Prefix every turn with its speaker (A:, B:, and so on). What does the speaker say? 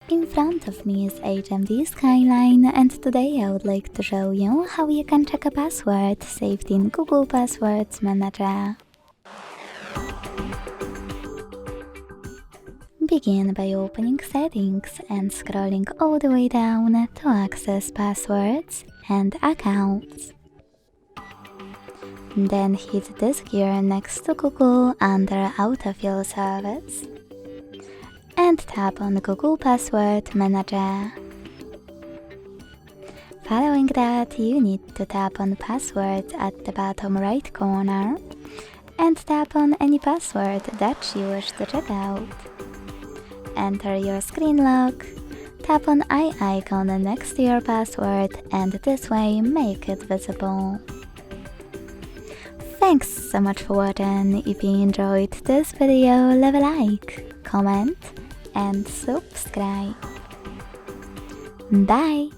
A: In front of me is HMD Skyline, and today I would like to show you how you can check a password saved in Google Passwords Manager. Begin by opening Settings and scrolling all the way down to access Passwords and Accounts. Then hit this gear next to Google under Autofill service and tap on Google Password Manager. Following that, you need to tap on Passwords at the bottom right corner and tap on any password that you wish to check out. Enter your screen lock, tap on eye icon next to your password, and this way make it visible. Thanks so much for watching. If you enjoyed this video, leave a like, comment, and subscribe. Bye!